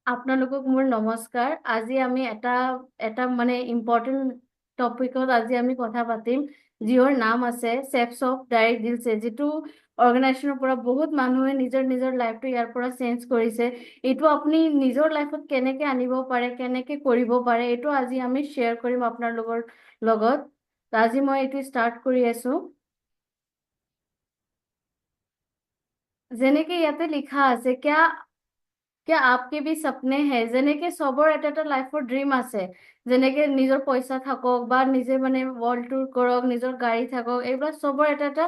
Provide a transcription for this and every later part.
আপোনালোকক মোৰ নমস্কাৰ। আজি আমি এটা এটা মানে ইম্পৰ্টেণ্ট টপিকত আজি আমি কথা পাতিম, যিহৰ নাম আছে চেফছ অফ ডাইৰেক্ট ডিলছে, যিটো অৰ্গেনাইজেশ্যনৰ পৰা বহুত মানুহে নিজৰ নিজৰ লাইফটো ইয়াৰ পৰা চেঞ্জ কৰিছে। এইটো আপুনি নিজৰ লাইফত কেনেকে আনিব পাৰে, কেনেকে কৰিব পাৰে, এইটো আজি আমি শ্বেয়াৰ কৰিম আপোনালোকৰ লগত। আজি মই এইটো ষ্টাৰ্ট কৰি আছো। যেনেকে ইয়াতে লিখা আছে, क्या आपके भी सपने हैं? যেনেকে চবৰ এটা এটা লাইফৰ ড্ৰিম আছে, যেনেকে নিজৰ পইচা থাকক বা নিজে মানে ৱৰ্ল্ড টুৰ কৰক, নিজৰ গাড়ী থাকক, এইবিলাক চবৰ এটা এটা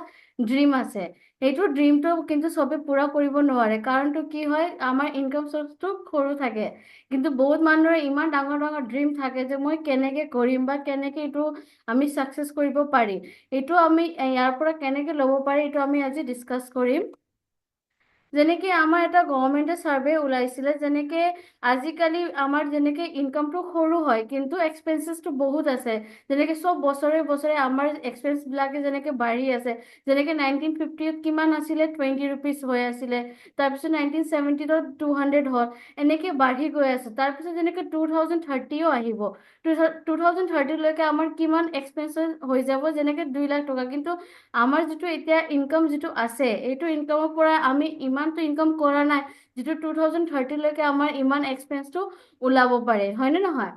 ড্ৰিম আছে। সেইটো ড্ৰিমটো কিন্তু চবে পুৰা কৰিব নোৱাৰে, কাৰণটো কি হয়, আমাৰ ইনকাম চৰ্চটো সৰু থাকে। কিন্তু বহুত মানুহৰ ইমান ডাঙৰ ডাঙৰ ড্ৰিম থাকে যে মই কেনেকে কৰিম বা কেনেকে এইটো আমি চাকচেছ কৰিব পাৰিম। এইটো আমি ইয়াৰ পৰা কেনেকে ল'ব পাৰি, এইটো আমি আজি ডিছকাছ কৰিম। যেনেকে আমাৰ এটা গভৰ্ণমেণ্টে চাৰ্ভে ওলাইছিলে, যেনেকে আজিকালি আমাৰ যেনেকে ইনকামটো সৰু হয় কিন্তু এক্সপেন্সেছটো বহুত আছে। যেনেকে চব বছৰে বছৰে আমাৰ এক্সপেন্স বিলাকে যেনেকে বাঢ়ি আছে। যেনেকে 1950ত কিমান আছিলে, 20 ৰুপিজ হৈ আছিলে। তাৰপিছত 1970ত 200 হ'ল। এনেকে বাঢ়ি গৈ আছে। তাৰপিছত যেনেকে 2030ও আহিব। 2030লৈকে আমাৰ কিমান এক্সপেন্সেছ হৈ যাব, যেনেকে 2 লাখ টকা। কিন্তু আমাৰ যিটো এতিয়া ইনকাম যিটো আছে, এইটো ইনকামৰ পৰা আমি ইমানটো ইনকাম কৰা নাই, যিটো 2030লৈকে আমাৰ ইমান এক্সপেন্সটো ওলাব পাৰে, হয়নে নহয়?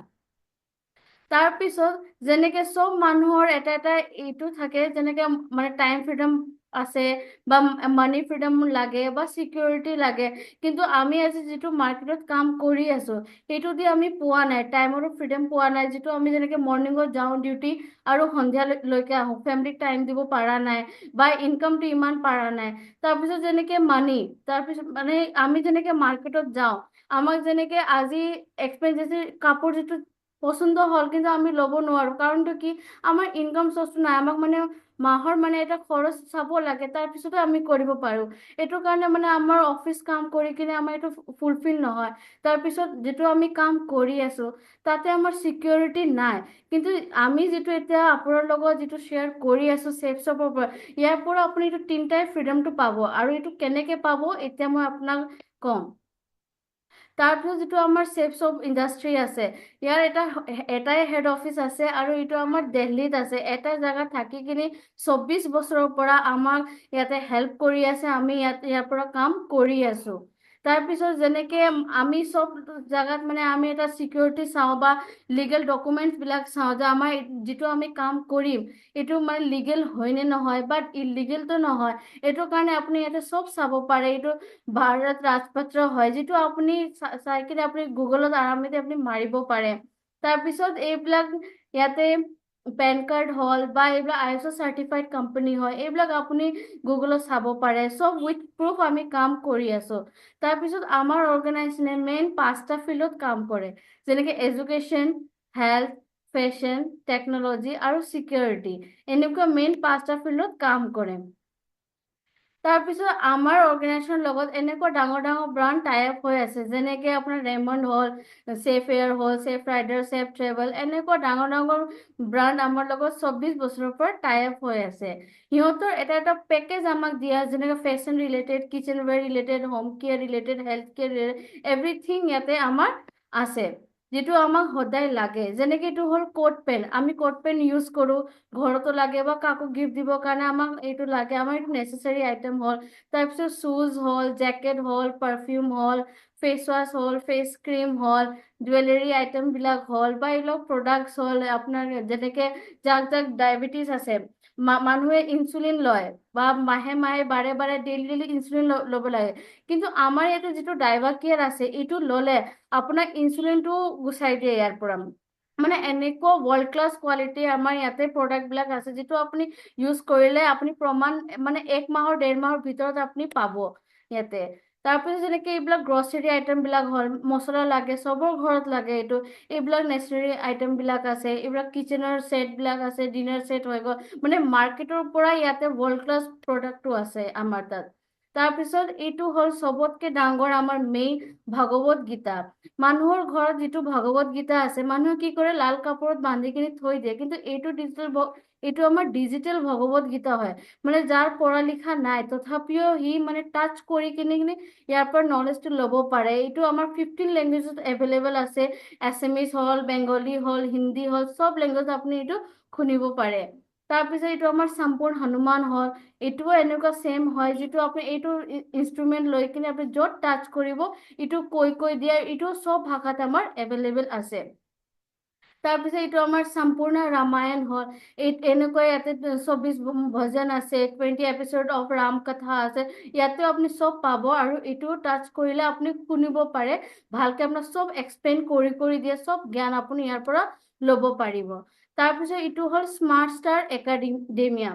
তাৰপিছত যেনেকে চব মানুহৰ এটা এটা এইটো থাকে, যেনেকে মানে টাইম ফ্ৰীডম আছে বা মানি ফ্ৰীডম লাগে বা চিকিউৰিটি লাগে। কিন্তু আমি আজি যিটো মাৰ্কেটত কাম কৰি আছো, সেইটো দি আমি পোৱা নাই, টাইমৰো ফ্ৰীডম পোৱা নাই। যিটো আমি যেনেকে মৰ্ণিঙত যাওঁ ডিউটি আৰু সন্ধিয়ালৈকে আহো, ফেমিলিক টাইম দিব পাৰা নাই বা ইনকামটো ইমান পাৰা নাই। তাৰপিছত যেনেকে মানি, তাৰপিছত মানে আমি যেনেকে মাৰ্কেটত যাওঁ, আমাক যেনেকে আজি এক্সপেঞ্চেছ কাপোৰ যিটো পচন্দ হ'ল, কিন্তু আমি ল'ব নোৱাৰো, কাৰণটো কি, আমাৰ ইনকাম চৰ্চটো নাই। আমাক মানে মাহৰ মানে এটা খৰচ চাব লাগে, তাৰপিছতে আমি কৰিব পাৰো। এইটো কাৰণে মানে আমাৰ অফিচ কাম কৰি কিনে আমাৰ এইটো ফুলফিল নহয়। তাৰপিছত যিটো আমি কাম কৰি আছো, তাতে আমাৰ চিকিউৰিটি নাই। কিন্তু আমি যিটো এতিয়া আপোনাৰ লগত যিটো শ্বেয়াৰ কৰি আছো চেফছৰ পৰা, ইয়াৰ পৰা আপুনি এইটো তিনটাই ফ্ৰীডমটো পাব। আৰু এইটো কেনেকে পাব, এতিয়া মই আপোনাক কম। তাৰপিছত যিটো আমাৰ চেফছ অফ ইণ্ডাষ্ট্ৰি আছে, ইয়াৰ এটাই হেড অফিচ আছে, আৰু এইটো আমাৰ দিল্লীত আছে। এটা জেগাত থাকি কিনে 24 বছৰৰ পৰা আমাক ইয়াতে হেল্প কৰি আছে, আমি ইয়াৰ পৰা কাম কৰি আছো। তাৰপিছত যেনেকে আমি চব জেগাত মানে আমি এটা চিকিউৰিটি চাওঁ বা লিগেল ডকুমেণ্টছ বিলাক চাওঁ, যে আমাৰ যিটো আমি কাম কৰিম এইটো মানে লিগেল হয় নে নহয়, বাট ইলিগেলটো নহয়। এইটো কাৰণে আপুনি ইয়াতে চব চাব পাৰে। এইটো ভাৰত ৰাজপত্ৰ হয়, যিটো আপুনি চাই কিনে আপুনি গুগলত আৰামতে আপুনি মাৰিব পাৰে। তাৰপিছত এইবিলাক ইয়াতে পেন কাৰ্ড হ'ল বা এইবিলাক ISO চাৰ্টিফাইড কোম্পানী হয়, এইবিলাক আপুনি গুগলত চাব পাৰে। চব উইথ প্ৰুফ আমি কাম কৰি আছো। তাৰপিছত আমাৰ অৰ্গেনাইজেশ্যনে মেইন 5টা ফিল্ডত কাম কৰে, যেনেকে এডুকেশ্যন, হেল্থ, ফেশ্বন, টেকনলজি আৰু চিকিউৰিটি। এনেকুৱা মেইন 5টা ফিল্ডত কাম কৰে। তাৰপিছত আমাৰ অৰ্গেনাইজেশ্যনৰ লগত এনেকুৱা ডাঙৰ ডাঙৰ ব্ৰাণ্ড টাই আপ হৈ আছে, যেনেকে আপোনাৰ ৰেমণ্ড হ'ল, চেফ এয়াৰ হ'ল, চেফ ৰাইডাৰ, চেফ ট্ৰেভেল, এনেকুৱা ডাঙৰ ডাঙৰ ব্ৰাণ্ড আমাৰ লগত 24 বছৰৰ পৰা টাই আপ হৈ আছে। সিহঁতৰ এটা এটা পেকেজ আমাক দিয়া, যেনেকে fashion related, kitchenware related, home care related, health care related, everything ইয়াতে আমাৰ আছে, যিটো আমাক সদায় লাগে। যেনেকে এইটো হ'ল কোট পেন, আমি কোট পেন ইউজ কৰো, ঘৰতো লাগে বা কাকো গিফ্ট দিবৰ কাৰণে আমাক এইটো লাগে, আমাৰ এইটো নেচেচাৰী আইটেম হ'ল। তাৰপিছত শ্বুজ হ'ল, জেকেট হ'ল, পাৰফিউম হ'ল, ফেচ ৱাছ হ'ল, ফেচ ক্ৰীম হ'ল, জুৱেলাৰী আইটেম বিলাক হ'ল, বা এইবিলাক প্ৰডাক্টছ হ'ল। আপোনাৰ যেনেকে যাক যাক ডায়েবেটিছ আছে, মানুহে ইনচুলিন লয় বা মাহে মাহে বাৰে বাৰে ডেইলি ডেইলি ইনচুলিন ল'ব লাগে। কিন্তু আমাৰ ইয়াতে যিটো ডাইভা কেয়াৰ আছে, এইটো ল'লে আপোনাক ইনচুলিনটো গুচাই দিয়ে ইয়াৰ পৰা। মানে এনেকুৱা ৱৰ্ল্ড ক্লাছ কোৱালিটি আমাৰ ইয়াতে প্ৰডাক্ট বিলাক আছে, যিটো আপুনি ইউজ কৰিলে আপুনি প্ৰমাণ মানে 1 মাহৰ 1.5 মাহৰ ভিতৰত আপুনি পাব ইয়াতে। তাৰপিছত যেনেকে এইবিলাক গ্ৰচাৰী আইটেম বিলাক হ'ল, মছলা লাগে, চবৰ ঘৰত লাগে এইটো। এইবিলাক নেচেচাৰী আইটেম বিলাক আছে, এইবিলাক কিচেনৰ ছেট বিলাক আছে, ডিনাৰ ছেট হৈ গ'ল, মানে মাৰ্কেটৰ পৰা ইয়াতে ৱৰ্ল্ড ক্লাছ প্ৰডাক্টটো আছে আমাৰ তাত। তাৰপিছত এইটো হ'ল চবতকে ডাঙৰ আমাৰ মেইন ভাগৱত গীতা। মানুহৰ ঘৰত যিটো ভাগৱত গীতা আছে, মানুহে কি কৰে, লাল কাপোৰত বান্ধি কিনি থৈ দিয়ে। কিন্তু এইটো ডিজিটেল এইটো আমাৰ ডিজিটেল ভগৱত গীতা হয়। মানে যাৰ পঢ়া লিখা নাই তথাপিও সি মানে টাচ কৰি কিনে ইয়াৰ পৰা নলেজটো ল'ব পাৰে। এইটো আমাৰ 15 লেংগুৱেজত এভেইলেবল আছে। এছামিজ হ'ল, বেংগলী হ'ল, হিন্দী হ'ল, চব লেংগুৱেজ আপুনি এইটো শুনিব পাৰে। তাৰপিছত এইটো আমাৰ সম্পূৰ্ণ হনুমান হ'ল, এইটোও এনেকুৱা চেম হয়, যিটো আপুনি এইটো ইনষ্ট্ৰুমেণ্ট লৈ কিনে আপুনি য'ত টাচ কৰিব এইটো কৈ দিয়ে, এইটো চব ভাষাত আমাৰ এভেইলেবল আছে। তাৰপিছত এইটো আমাৰ সম্পূৰ্ণ ৰামায়ণ হ'ল, এনেকুৱা ইয়াতে 24 ভজন আছে, 20 এপিচড অফ ৰাম কথা আছে, ইয়াতেও আপুনি চব পাব। আৰু এইটো টাচ কৰিলে আপুনি শুনিব পাৰে, ভালকে আপোনাক চব এক্সপ্লেইন কৰি দিয়ে, চব জ্ঞান আপুনি ইয়াৰ পৰা ল'ব পাৰিব। তাৰপিছত এইটো হ'ল স্মাৰ্ট ষ্টাৰ একাডেমিয়া।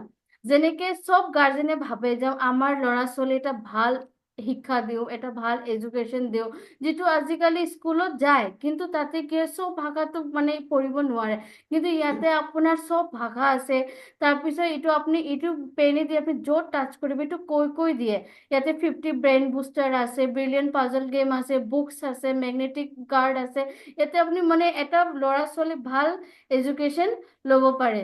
যেনেকে চব গাৰ্জেনে ভাবে যে আমাৰ ল'ৰা ছোৱালী এটা ভাল শিক্ষা দিওঁ, এটা ভাল এডুকেশ্যন দিওঁ, যিটো আজিকালি স্কুলত যায় কিন্তু তাতে কি চব ভাষাটো মানে পঢ়িব নোৱাৰে, কিন্তু ইয়াতে আপোনাৰ চব ভাষা আছে। তাৰপিছত এইটো আপুনি এইটো পেনে দি আপুনি য'ত টাচ কৰিব এইটো কৈ দিয়ে। ইয়াতে 50 ব্ৰেইন বুষ্টাৰ আছে, ব্ৰিলিয়ণ্ট পাজল গেম আছে, বুকছ আছে, মেগনেটিক কাৰ্ড আছে। ইয়াতে আপুনি মানে এটা ল'ৰা ছোৱালী ভাল এডুকেশ্যন ল'ব পাৰে।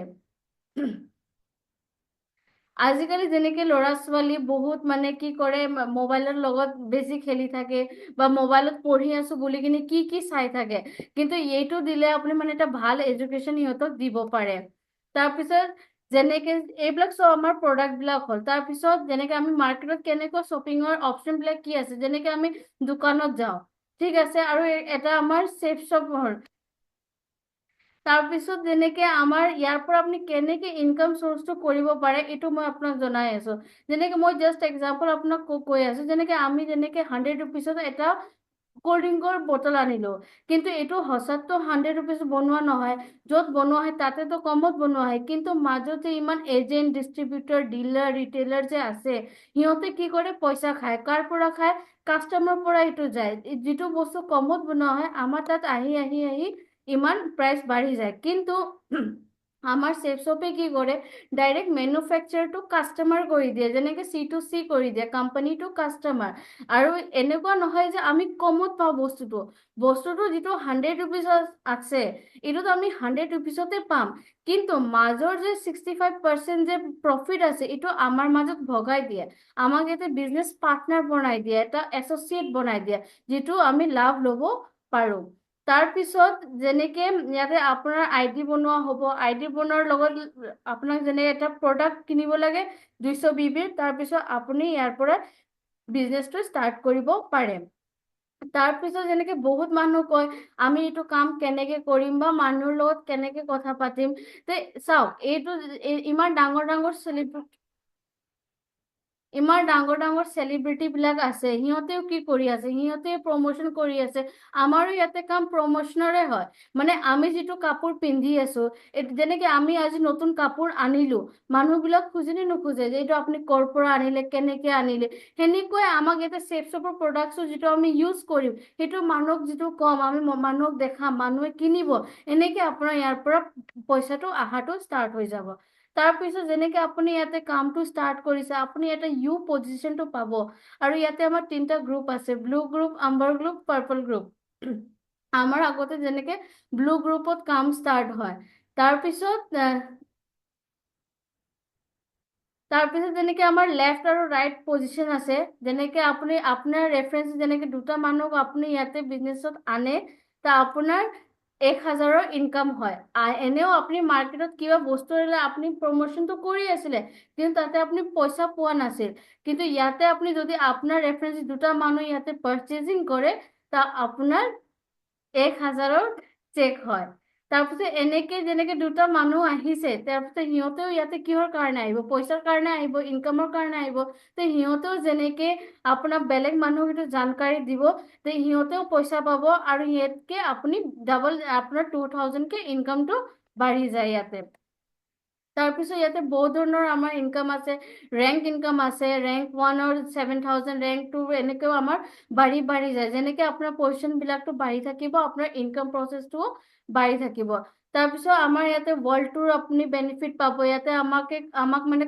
আজিকালি যেনেকে ল'ৰা ছোৱালী বহুত মানে কি কৰে, মোবাইলৰ লগত বেছি খেলি থাকে বা মোবাইলত পঢ়ি আছো বুলি কিনে কি চাই থাকে, কিন্তু এইটো দিলে আপুনি মানে এটা ভাল এডুকেশ্যন সিহঁতক দিব পাৰে। তাৰপিছত যেনেকে এইবিলাক চব আমাৰ প্ৰডাক্ট বিলাক হ'ল। তাৰপিছত যেনেকে আমি মাৰ্কেটত কেনেকুৱা শ্বপিঙৰ অপশ্যন বিলাক কি আছে, যেনেকে আমি দোকানত যাওঁ, ঠিক আছে, আৰু এটা আমাৰ চেফ শ্বপ হ'ল। তাৰপিছত যেনেকে আমাৰ ইয়াৰ পৰা আপুনি কেনেকে ইনকাম চৰ্চটো কৰিব পাৰে এইটো মই আপোনাক জনাই আছো। যেনেকে মই জাষ্ট এক্সাম্পল আপোনাক কৈ আছো, যেনেকে আমি যেনেকে 100 ৰুপিছত এটা কল্ড ড্ৰিংকৰ বটল আনিলো, কিন্তু এইটো সঁচাতো 100 ৰুপিজ বনোৱা নহয়। য'ত বনোৱা হয় তাতেতো কমত বনোৱা হয়, কিন্তু মাজতে ইমান এজেণ্ট, ডিষ্ট্ৰিবিউটৰ, ডিলাৰ, ৰিটেইলাৰ যে আছে, সিহঁতে কি কৰে পইচা খায়। কাৰ পৰা খায়? কাষ্টমাৰ পৰা এইটো যায়। যিটো বস্তু কমত বনোৱা হয় আমাৰ তাত আহি ইমান প্ৰাইচ বাঢ়ি যায়। কিন্তু আমাৰ চেফ শ্বপে কি কৰে, ডাইৰেক্ট মেনুফেকচাৰটো কাষ্টমাৰ কৰি দিয়ে, যেনেকে C2C কৰি দিয়ে, কোম্পানী টু কাষ্টমাৰ। আৰু এনেকুৱা নহয় যে আমি কমত পাওঁ বস্তুটো যিটো 100 ৰুপিজ আছে এইটোতো আমি 100 ৰুপিজতে পাম, কিন্তু মাজৰ যে 65% যে প্ৰফিট আছে এইটো আমাৰ মাজত ভগাই দিয়ে। আমাক ইয়াতে বিজনেছ পাৰ্টনাৰ বনাই দিয়ে, এটা এছ'চিয়েট বনাই দিয়ে, যিটো আমি লাভ ল'ব পাৰো। তাৰপিছত যেনেকে ইয়াতে আপোনাৰ ID বনোৱা হ'ব, ID বনোৱাৰ লগত আপোনাক যেনেকে এটা প্ৰডাক্ট কিনিব লাগে 200 BB, তাৰপিছত আপুনি ইয়াৰ পৰা বিজনেছটো ষ্টাৰ্ট কৰিব পাৰে। তাৰপিছত যেনেকে বহুত মানুহ কয় আমি এইটো কাম কেনেকে কৰিম বা মানুহৰ লগত কেনেকে কথা পাতিম, তে চাওক এইটো ইমান ডাঙৰ চেলিব্ৰিটি বিলাক আছে, সিহঁতেও কি কৰি আছে, সিহঁতেও প্ৰমোচন কৰি আছে। আমাৰো ইয়াতে কাম প্ৰমোচনৰে হয়। মানে আমি যিটো কাপোৰ পিন্ধি আছো, যেনেকে আমি আজি নতুন কাপোৰ আনিলো, মানুহ বিলাক খুজে নে নোখোজে যে এইটো আপুনি কৰ পৰা আনিলে, কেনেকে আনিলে। সেনেকৈ আমাক ইয়াতে চেফ শ্বপৰ প্ৰডাক্টছো যিটো আমি ইউজ কৰিম, সেইটো মানুহক যিটো কম, আমি মানুহক দেখাম, মানুহে কিনিব, এনেকে আপোনাৰ ইয়াৰ পৰা পইচাটো আহাটো ষ্টাৰ্ট হৈ যাব। তাৰপিছত যেনেকে আপুনি ইয়াতে কামটো ষ্টাৰ্ট কৰিছে, আপুনি ইয়াতে ইউ পজিচনটো পাব। আৰু ইয়াতে আমাৰ 3টা গ্ৰুপ আছে, blue group, amber group, purple group. আমাৰ আগতে যেনেকে ব্লু গ্ৰুপত কাম ষ্টাৰ্ট হয়। তাৰপিছত যেনেকে আমাৰ লেফ্ট আৰু ৰাইট পজিচন আছে, যেনেকে আপুনি আপোনাৰ ৰেফাৰেন্স, যেনেকে দুটা মানুহক আপুনি ইয়াতে বিজনেছত আনে, তা আপোনাৰ 1000ৰ ইনকাম হয়। এনেও আপুনি মাৰ্কেটত কিবা বস্তু আনিলে আপুনি প্ৰমোচনটো কৰি আছিলে, কিন্তু তাতে আপুনি পইচা পোৱা নাছিল। কিন্তু ইয়াতে আপুনি যদি আপোনাৰ ৰেফাৰেন্স দুটা মানুহ ইয়াতে পাৰ্চেজিং কৰে, তা আপোনাৰ 1000ৰ চেক হয়। তাৰপিছত এনেকে যেনেকে দুটা মানুহ আহিছে, তাৰপিছত সিহঁতেও ইয়াতে কিহৰ কাৰণে আহিব, পইচাৰ কাৰণে আহিব, ইনকামৰ কাৰণে আহিব। তে সিহঁতেও যেনেকে আপোনাক বেলেগ মানুহক সেইটো জানকাৰী দিব, তে সিহঁতেও পইচা পাব, আৰু ইয়াতকে আপুনি ডাবল আপোনাৰ 2000কে ইনকামটো বাঢ়ি যায় ইয়াতে। তাৰপিছত ইয়াতে বহুত ধৰণৰ আমাৰ ইনকাম আছে, ৰেংক ইনকাম আছে, ৰেংক 1ৰ 7000, ৰেংক 2 এনেকেও আমাৰ বাঢ়ি যায়। যেনেকে আপোনাৰ পজিচন বিলাকটো বাঢ়ি থাকিব, আপোনাৰ ইনকাম প্ৰচেছটোও বাঢ়ি থাকিব। তাৰপিছত আমাৰ ইয়াতে ৱৰ্ল্ড টুৰ আপুনি বেনিফিট পাব, ইয়াতে আমাক মানে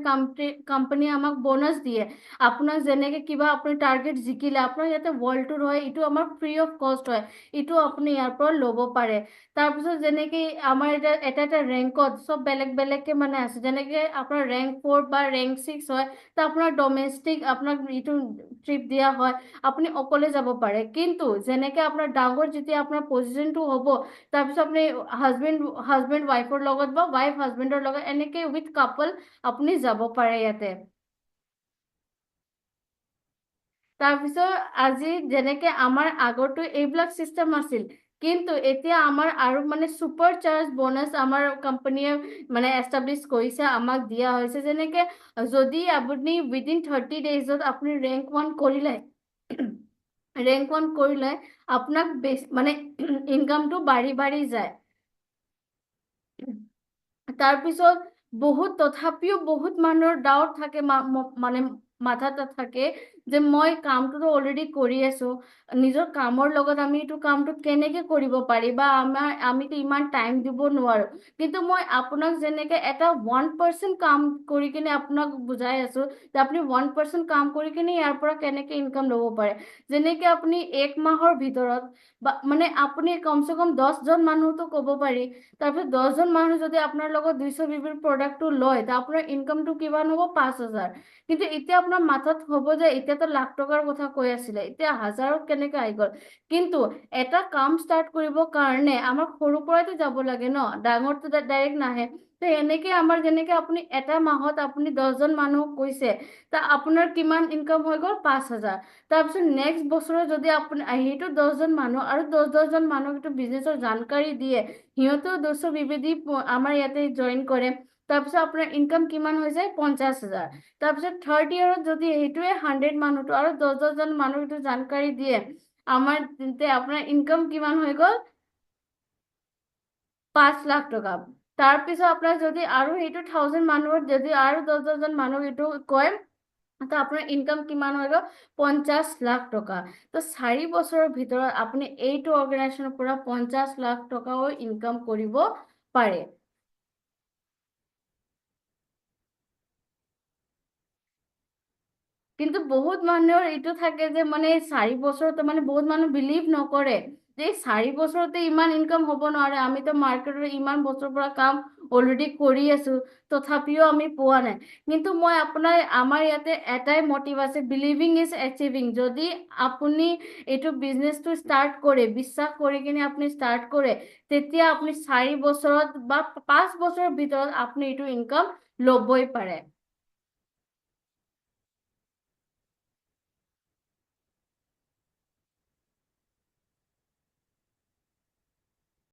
কোম্পানী আমাক বোনাছ দিয়ে। আপোনাক যেনেকে কিবা আপুনি টাৰ্গেট জিকিলে আপোনাৰ ইয়াতে ৱৰ্ল্ড টুৰ হয়, এইটো আমাৰ ফ্ৰী অফ কষ্ট হয়, এইটো আপুনি ইয়াৰ পৰা ল'ব পাৰে। তাৰপিছত যেনেকে আমাৰ এটা এটা এটা ৰেংকত চব বেলেগ বেলেগকে মানে আছে, যেনেকে আপোনাৰ ৰেংক 4 বা ৰেংক 6 হয়, ত আপোনাৰ ডমেষ্টিক আপোনাক এইটো ট্ৰিপ দিয়া হয়, আপুনি অকলে যাব পাৰে। কিন্তু যেনেকে আপোনাৰ ডাঙৰ যেতিয়া আপোনাৰ পজিচনটো হ'ব, তাৰপিছত আপুনি হাজবেণ্ড ৱাইফৰ লগত বা ৱাইফ হাজবেণ্ডৰ লগত এনেকে উইথ কাপল আপুনি যাব পাৰে ইয়াতে। তাৰপিছত আজি যেনেকে আমাৰ আগতো এইবিলাক চিষ্টেম আছিল, কিন্তু এতিয়া আমাৰ আৰু মানে চুপাৰ চাৰ্জ বোনাছ আমাৰ কোম্পানীয়ে মানে এষ্টাব্লিছ কৰিছে, আমাক দিয়া হৈছে। যেনেকে যদি আপুনি উইদিন 30 ডেইজত আপুনি ৰেংক 1 কৰিলে, ৰেংক 1 কৰিলে আপোনাক মানে ইনকামটো বাঢ়ি বাঢ়ি যায়। তাৰপিছত তথাপিও বহুত মানুহৰ ডাউট থাকে, মানে মাথাত থাকে যে মই কামটোতো অলৰেডি কৰি আছো, নিজৰ কামৰ লগত আমি এইটো কামটো কেনেকে কৰিব পাৰি, বা আমিতো ইমান টাইম দিব নোৱাৰো। কিন্তু মই আপোনাক যেনেকে এটা 1% কাম কৰি কিনে আপোনাক বুজাই আছো যে আপুনি 1% কাম কৰি কিনে ইয়াৰ পৰা কেনেকে ইনকাম ল'ব পাৰে। যেনেকে আপুনি 1 মাহৰ ভিতৰত বা মানে আপুনি কমচে কম 10জন মানুহতো ক'ব পাৰি, তাৰপিছত 10জন মানুহ যদি আপোনাৰ লগত 200 BB প্ৰডাক্টটো লয়, তা আপোনাৰ ইনকামটো কিমান হ'ব? 5,000। কিন্তু এতিয়া আপোনাৰ মাথাত হ'ব যে এতিয়াতো লাখ টকাৰ কথা কৈ আছিলে, এতিয়া হাজাৰত কেনেকে আহি গ'ল? কিন্তু এটা কাম ষ্টাৰ্ট কৰিবৰ কাৰণে আমাক সৰু পৰাইতো যাব লাগে ন, ডাঙৰটো ডাইৰেক্ট নাহে। তো এনেকে আমাৰ যেনেকে আপুনি এটা মাহত আপুনি 10জন মানুহক কৈছে, তা আপোনাৰ কিমান ইনকাম হৈ গ'ল? 5,000। তাৰপিছত নেক্সট বছৰত যদি আপুনি সেইটো 10জন মানুহ আৰু 10জন মানুহক এইটো বিজনেছৰ জানকাৰী দিয়ে, সিহঁতেও 200 BB দি আমাৰ ইয়াতে জইন কৰে, তাৰপিছত আপোনাৰ ইনকাম কিমান হৈ যায়? 50,000। তাৰপিছত থাৰ্ড ইয়াৰত যদি সেইটোৱে 100 মানুহটো আৰু 10জন মানুহ এইটো জানকাৰী দিয়ে, আমাৰ তেন্তে আপোনাৰ ইনকাম কিমান হৈ গ'ল? 5 লাখ টকা। তাৰপিছত আপোনাৰ যদি আৰু সেইটো 1000 মানুহৰ যদি আৰু 10জন মানুহ এইটো কয়, তো আপোনাৰ ইনকাম কিমান হৈ গ'ল? 50 লাখ টকা। তো 4 বছৰৰ ভিতৰত আপুনি এইটো অৰ্গেনাইজেশ্যনৰ পৰা 50 লাখ টকাও ইনকাম কৰিব পাৰে। কিন্তু বহুত মানুহৰ এইটো থাকে যে মানে 4 বছৰতে মানে বহুত মানুহ বিলিভ নকৰে যে 4 বছৰতে ইমান ইনকাম হ'ব নোৱাৰে, আমিতো মাৰ্কেটৰ ইমান বছৰৰ পৰা কাম অলৰেডি কৰি আছো, তথাপিও আমি পোৱা নাই। কিন্তু মই আমাৰ ইয়াতে এটাই মটিভ আছে, বিলিভিং ইজ এচিভিং। যদি আপুনি এইটো বিজনেচটো ষ্টাৰ্ট কৰে, বিশ্বাস কৰি কিনে আপুনি ষ্টাৰ্ট কৰে, তেতিয়া আপুনি 4 বছৰত বা 5 বছৰৰ ভিতৰত আপুনি এইটো ইনকাম ল'বই পাৰে।